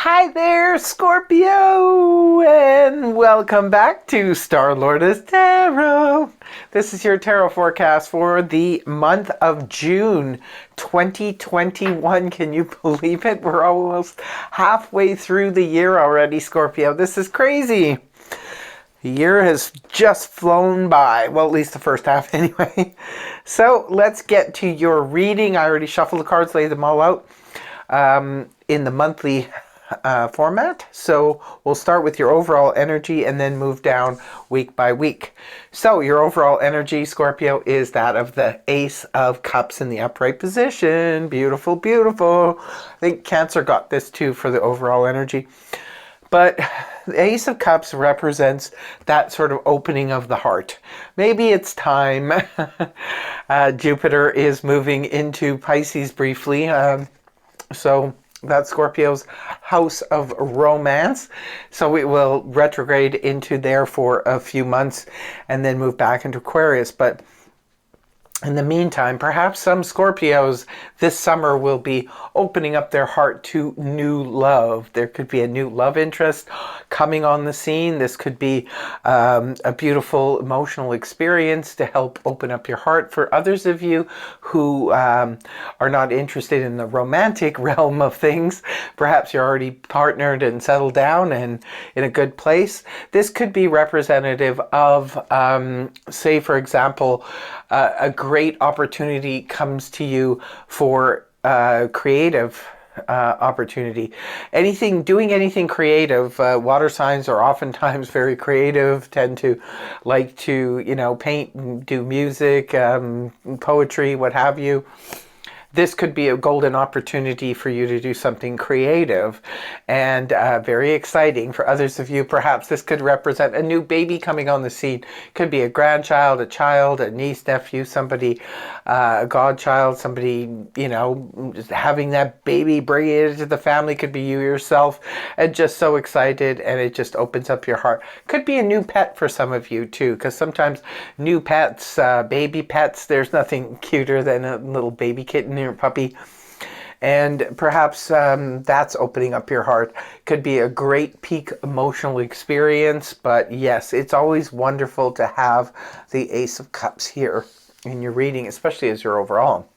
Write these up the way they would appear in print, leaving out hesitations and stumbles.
Hi there, Scorpio, and welcome back to Star Lord's Tarot. This is your tarot forecast for the month of June 2021. Can you believe it? We're almost halfway through the year already, Scorpio. This is crazy. The year has just flown by. Well, at least the first half anyway. So let's get to your reading. I already shuffled the cards, laid them all out in the monthly format. So we'll start with your overall energy and then move down week by week. So your overall energy, Scorpio, is that of the Ace of Cups in the upright position. Beautiful, beautiful. I think Cancer got this too for the overall energy. But the Ace of Cups represents that sort of opening of the heart. Maybe it's time. Jupiter is moving into Pisces briefly. So that's Scorpio's house of romance. So it will retrograde into there for a few months and then move back into Aquarius. But in the meantime, perhaps some Scorpios this summer will be opening up their heart to new love. There could be a new love interest coming on the scene. This could be a beautiful emotional experience to help open up your heart. For others of you who are not interested in the romantic realm of things, perhaps you're already partnered and settled down and in a good place. This could be representative of, say, for example, a great opportunity comes to you for creative opportunity. Doing anything creative. Water signs are oftentimes very creative, tend to like to, paint and do music, poetry, what have you. This could be a golden opportunity for you to do something creative and very exciting. For others of you, perhaps this could represent a new baby coming on the scene. Could be a grandchild, a child, a niece, nephew, somebody, a godchild, somebody, just having that baby, bringing it into the family. Could be you yourself, and just so excited, and it just opens up your heart. Could be a new pet for some of you too, because sometimes new pets, baby pets, there's nothing cuter than a little baby kitten or puppy, and perhaps that's opening up your heart. Could be a great peak emotional experience. But yes, it's always wonderful to have the Ace of Cups here in your reading, especially as your overall.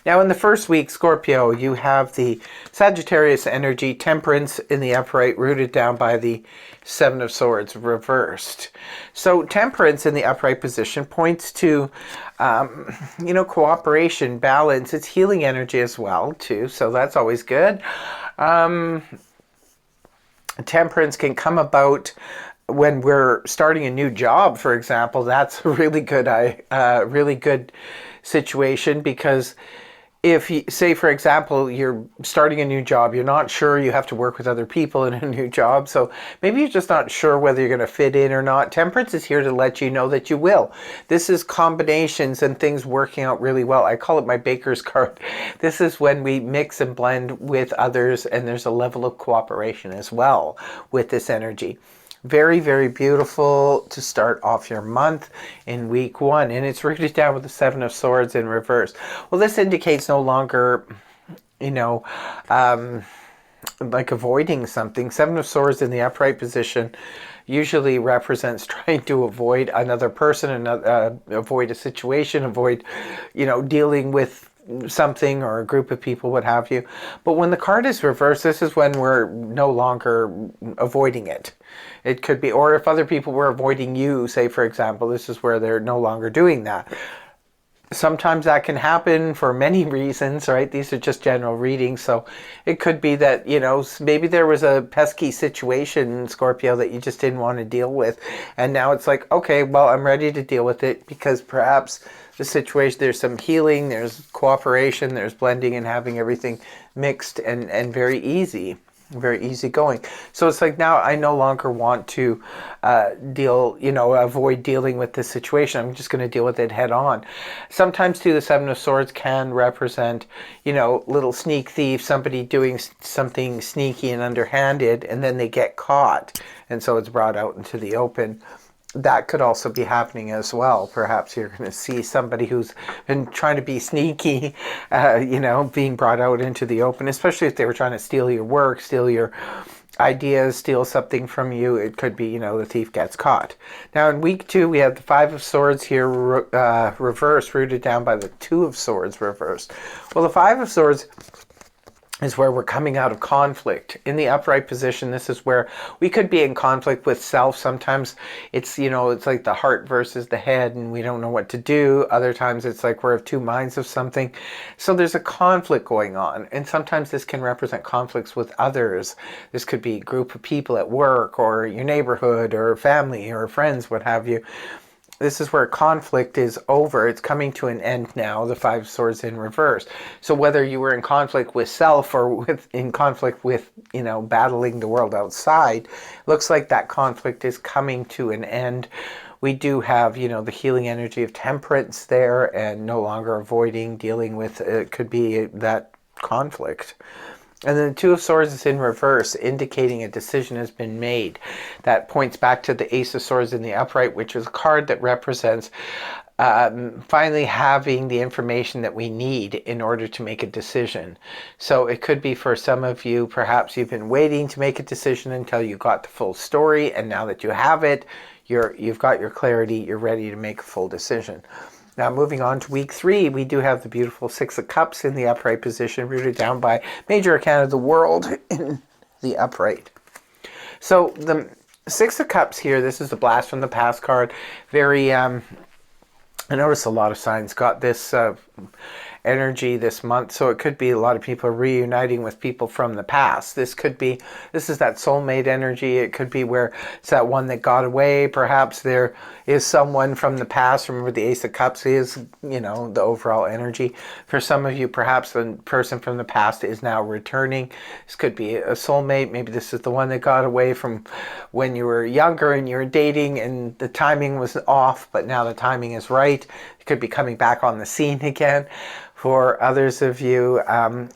Now in the first week, Scorpio, you have the Sagittarius energy, Temperance in the upright, rooted down by the Seven of Swords reversed. So Temperance in the upright position points to, cooperation, balance. It's healing energy as well, too. So that's always good. Temperance can come about when we're starting a new job, for example. That's a really good situation, because if you say, for example, you're starting a new job, you're not sure, you have to work with other people in a new job, so maybe you're just not sure whether you're going to fit in or not. Temperance is here to let you know that you will. This is combinations and things working out really well. I call it my baker's card. This is when we mix and blend with others, and there's a level of cooperation as well with this energy. Very, very beautiful to start off your month in week one. And it's rooted down with the Seven of Swords in reverse. Well, this indicates no longer, like avoiding something. Seven of Swords in the upright position usually represents trying to avoid another person, avoid a situation, avoid, dealing with something or a group of people, what have you. But when the card is reversed, this is when we're no longer avoiding it. It could be, or if other people were avoiding you, say, for example, this is where they're no longer doing that. Sometimes that can happen for many reasons, right? These are just general readings. So it could be that, maybe there was a pesky situation, Scorpio, that you just didn't want to deal with. And now it's like, okay, well, I'm ready to deal with it, because perhaps the situation, there's some healing, there's cooperation, there's blending and having everything mixed and very easy. Very easy going. So it's like, now I no longer want to avoid dealing with this situation. I'm just going to deal with it head on. Sometimes too, the Seven of Swords can represent, little sneak thief, somebody doing something sneaky and underhanded, and then they get caught. And so it's brought out into the open. that could also be happening as well. Perhaps you're going to see somebody who's been trying to be sneaky, being brought out into the open, especially if they were trying to steal your work, steal your ideas, steal something from you. It could be, the thief gets caught. Now in week 2, we have the 5 of Swords here reversed, rooted down by the 2 of Swords reversed. Well, the 5 of Swords is where we're coming out of conflict. In the upright position, this is where we could be in conflict with self. Sometimes it's, it's like the heart versus the head and we don't know what to do. Other times it's like we're of two minds of something. So there's a conflict going on. And sometimes this can represent conflicts with others. This could be a group of people at work or your neighborhood or family or friends, what have you. This is where conflict is over. It's coming to an end now, the 5 of Swords in reverse. So whether you were in conflict with self or in conflict with, battling the world outside, looks like that conflict is coming to an end. We do have, the healing energy of temperance there and no longer avoiding dealing with, it could be that conflict. And then the 2 of Swords is in reverse, indicating a decision has been made. That points back to the Ace of Swords in the upright, which is a card that represents finally having the information that we need in order to make a decision. So it could be for some of you, perhaps you've been waiting to make a decision until you got the full story, and now that you have it, you've got your clarity, you're ready to make a full decision. Now moving on to week 3, we do have the beautiful 6 of Cups in the upright position, rooted down by Major Arcana of the World in the upright. So the 6 of Cups here, this is the Blast from the Past card. Very, I notice a lot of signs got this energy this month, so it could be a lot of people reuniting with people from the past. This is that soulmate energy. It could be where it's that one that got away. Perhaps there is someone from the past. Remember, the Ace of Cups is, the overall energy. For some of you, perhaps the person from the past is now returning. This could be a soulmate. Maybe this is the one that got away from when you were younger and you were dating and the timing was off, but now the timing is right. It could be coming back on the scene again. For others of you,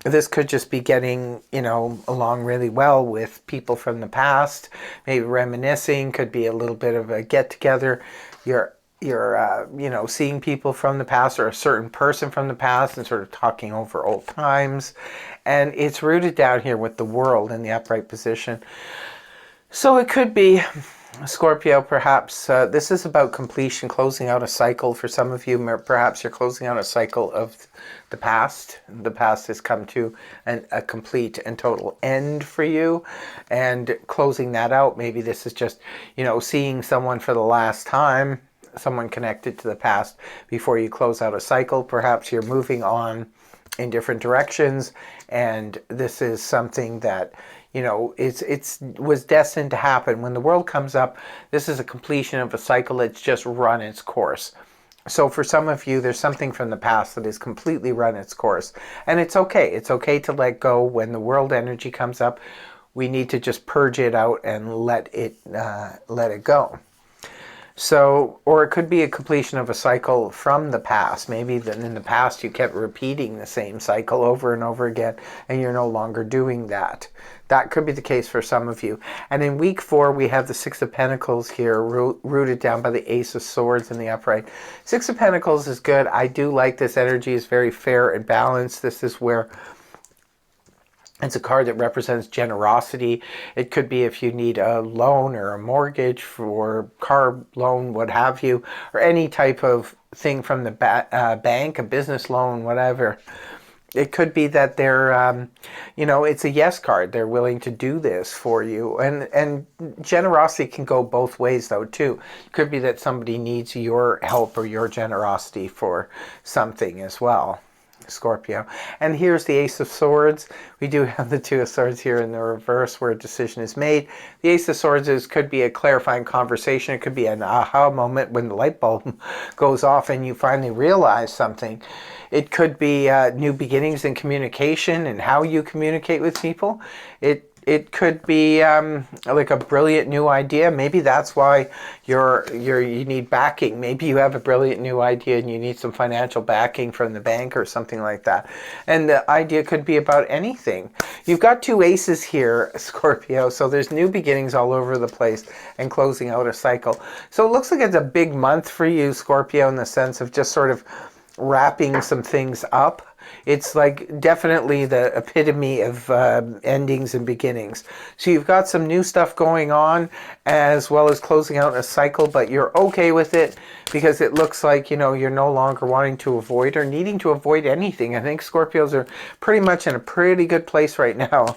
this could just be getting, along really well with people from the past, maybe reminiscing, could be a little bit of a get-together. You're seeing people from the past or a certain person from the past and sort of talking over old times. And it's rooted down here with the World in the upright position. So it could be Scorpio, perhaps this is about completion, closing out a cycle. For some of you, perhaps you're closing out a cycle of the past. The past has come to a complete and total end for you, and closing that out. Maybe this is just, seeing someone for the last time, someone connected to the past before you close out a cycle. Perhaps you're moving on in different directions, and this is something that it's was destined to happen. When the World comes up, this is a completion of a cycle that's just run its course. So for some of you, there's something from the past that has completely run its course. And it's okay. It's okay to let go. When the World energy comes up, we need to just purge it out and let it go. So, or it could be a completion of a cycle from the past. Maybe in the past you kept repeating the same cycle over and over again, and you're no longer doing that. That could be the case for some of you. And in week 4, we have the 6 of Pentacles here, rooted down by the Ace of Swords in the upright. 6 of Pentacles is good. I do like this energy. It's very fair and balanced. This is where it's a card that represents generosity. It could be if you need a loan or a mortgage for car loan, what have you, or any type of thing from the bank, a business loan, whatever. It could be that they're, it's a yes card. They're willing to do this for you. And generosity can go both ways, though, too. It could be that somebody needs your help or your generosity for something as well, Scorpio. And here's the Ace of Swords. We do have the 2 of Swords here in the reverse where a decision is made. The Ace of Swords could be a clarifying conversation. It could be an aha moment when the light bulb goes off and you finally realize something. It could be new beginnings in communication and how you communicate with people. It it could be like a brilliant new idea. Maybe that's why you need backing. Maybe you have a brilliant new idea and you need some financial backing from the bank or something like that. And the idea could be about anything. You've got two aces here, Scorpio, so there's new beginnings all over the place and closing out a cycle. So it looks like it's a big month for you, Scorpio, in the sense of just sort of wrapping some things up. It's like definitely the epitome of endings and beginnings. So you've got some new stuff going on as well as closing out a cycle, but you're okay with it because it looks like, you're no longer wanting to avoid or needing to avoid anything. I think Scorpios are pretty much in a pretty good place right now.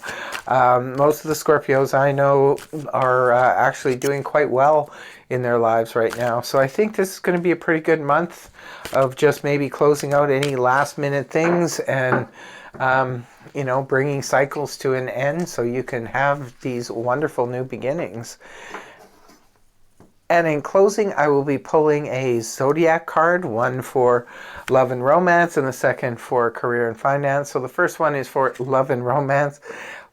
Most of the Scorpios I know are actually doing quite well in their lives right now. So I think this is going to be a pretty good month of just maybe closing out any last minute things and, bringing cycles to an end so you can have these wonderful new beginnings. And in closing, I will be pulling a Zodiac card, one for love and romance and the second for career and finance. So the first one is for love and romance.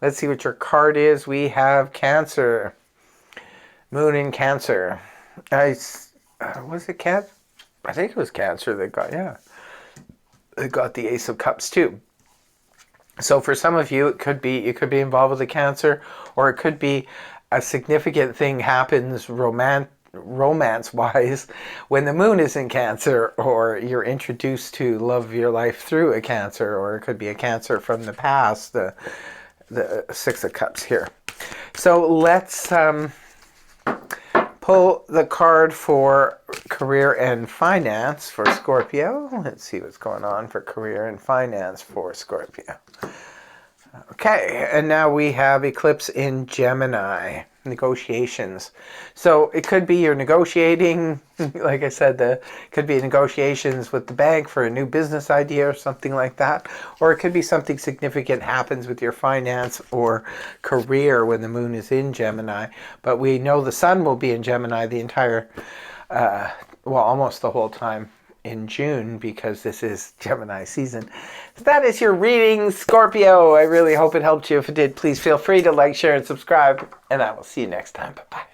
Let's see what your card is. We have Cancer. Moon in Cancer. Was it Cancer? I think it was Cancer that got, They got the Ace of Cups too. So for some of you, you could be involved with a Cancer, or it could be a significant thing happens romance-wise when the moon is in Cancer, or you're introduced to love of your life through a Cancer, or it could be a Cancer from the past, the Six of Cups here. So let's pull the card for career and finance for Scorpio. Let's see what's going on for career and finance for Scorpio. Okay, and now we have eclipse in Gemini, negotiations. So it could be you're negotiating, like I said, could be negotiations with the bank for a new business idea or something like that. Or it could be something significant happens with your finance or career when the moon is in Gemini. But we know the sun will be in Gemini the entire, almost the whole time in June, because this is Gemini season. So that is your reading, Scorpio. I really hope it helped you. If it did, please feel free to like, share, and subscribe. And I will see you next time. Bye-bye.